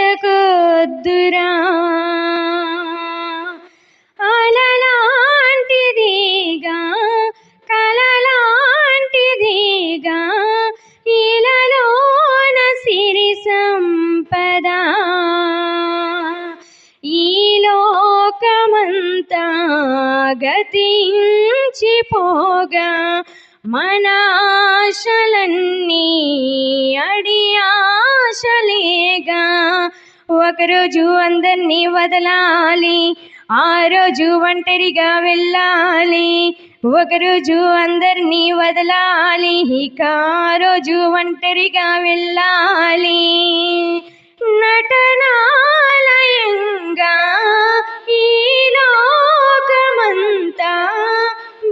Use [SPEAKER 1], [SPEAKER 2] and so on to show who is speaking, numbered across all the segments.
[SPEAKER 1] బ్రతకొద్దురా. అలలాంటిదిగా కలలాంటిదిగా ఇలలోన సిరి సంపద. ఈ లోకమంతా గతించిపోగా మన ఆశలన్నీ అడి ఆశలేగా. ఒకరోజు అందరినీ వదలాలి, ఆ రోజు ఒంటరిగా వెళ్ళాలి. ఒకరోజు అందరినీ వదలాలి, ఇక ఆ రోజు ఒంటరిగా వెళ్ళాలి. నటనాలయంగా ఈ లోకమంతా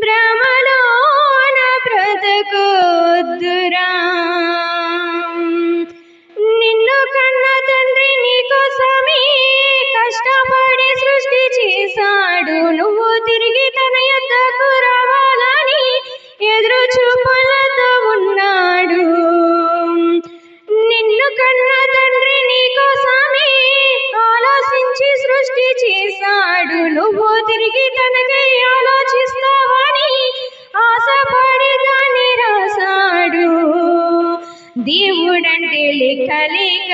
[SPEAKER 1] భ్రమలోన బ్రతకొద్దురా. నిన్ను కన్న తండ్రి నీకోసమే కష్టపడి సృష్టి చేశాడు. నువ్వు తిరిగి తన యొద్దకు రావాలని ఎదురు చూపులతో ఉన్నాడు. నిన్ను కన్న తండ్రి నీకోసమే ఆలోచించి సృష్టి చేశాడు. నువ్వు తిరిగి తనకై ఆలోచిస్తావని ఆశపడి దాన్ని రాశాడు. దేవుడంటే లెక్కలేక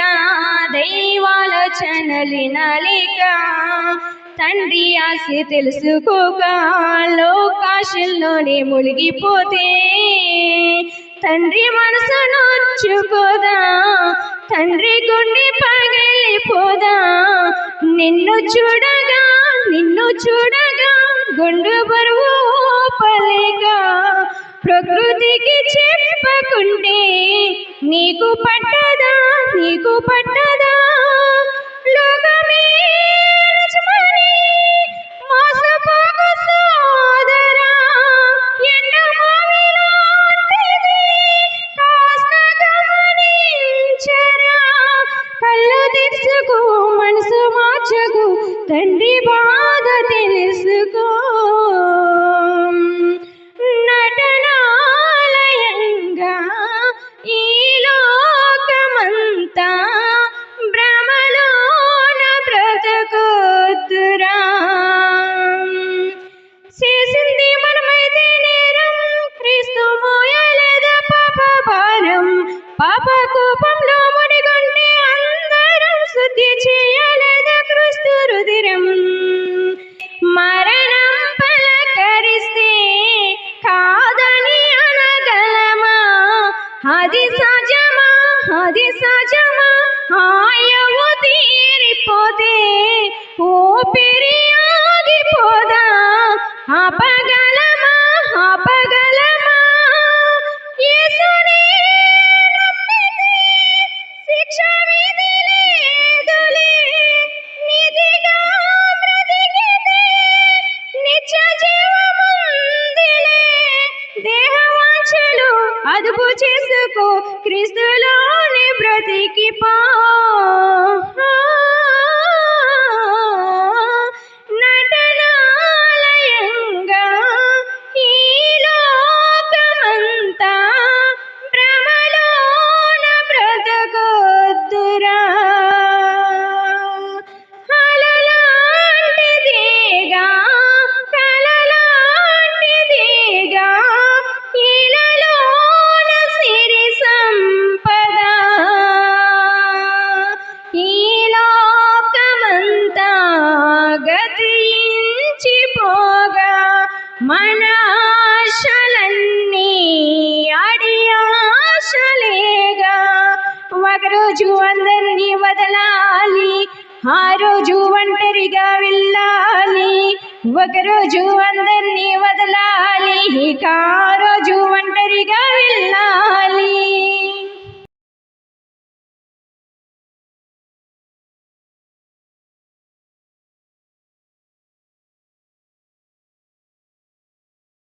[SPEAKER 1] దైవాలోచనలినలేక తండ్రి ఆశ తెలుసుకోక లోకాశల్లోనే మునిగిపోతే తండ్రి మనసు నొచ్చుకోదా, తండ్రి గుండె పగిలిపోదా. నిన్ను చూడగా గుండు బరువు పలేక ప్రకృతికి చెప్పకుంటే నీకు పట్టదా లోకమే నిజమని మోసపోకు సోదరా. ఎండమావిలాంటిది కాస్త గమనించరా. కళ్ళు తెరుచుకో, మనసు మార్చకు, తండ్రి బాధ తెలుసుకో. నటనాలయంగా ఈ లోకమంతా భ్రమలోన బ్రతకొద్దురా. చేసింది మనమైతే నేరం, క్రీస్తు మోయలేదా పాప భారం. పాప కోపంలో మునిగుంటే అందరం శుద్ధి చేయలేదా క్రీస్తు రుధిరం. మరణం పలకరిస్తే కాదని అనగలమా? అది సహజమా ఆయవు తీరిపోతే ఊపిరి ఆగిపోదా? ఆపగలమా యేసునే నమ్మితే శిక్ష విధి లేదులే. నీతిగా బ్రతికితే నిత్య జీవముందిలే. దేహవాంఛలు అదుపు చేసుకో, క్రీస్తులోనే బ్రతికిపో. నటనాలయంగా ఈ లోకమంతా భ్రమలోన బ్రతకొద్దురా. అలలాంటిదిగా కలలాంటిదిగా ఇలలోన సిరి సంపద. ఈ లోకమంతా గతించిపోగా మన ఆశలన్నీ అడి ఆశలేగా. ఒకరోజు అందరినీ వదలాలి, ఆ రోజు ఒంటరిగా వెళ్ళాలి. ఒకరోజు అందరినీ వదలాలి, ఇక ఆ రోజు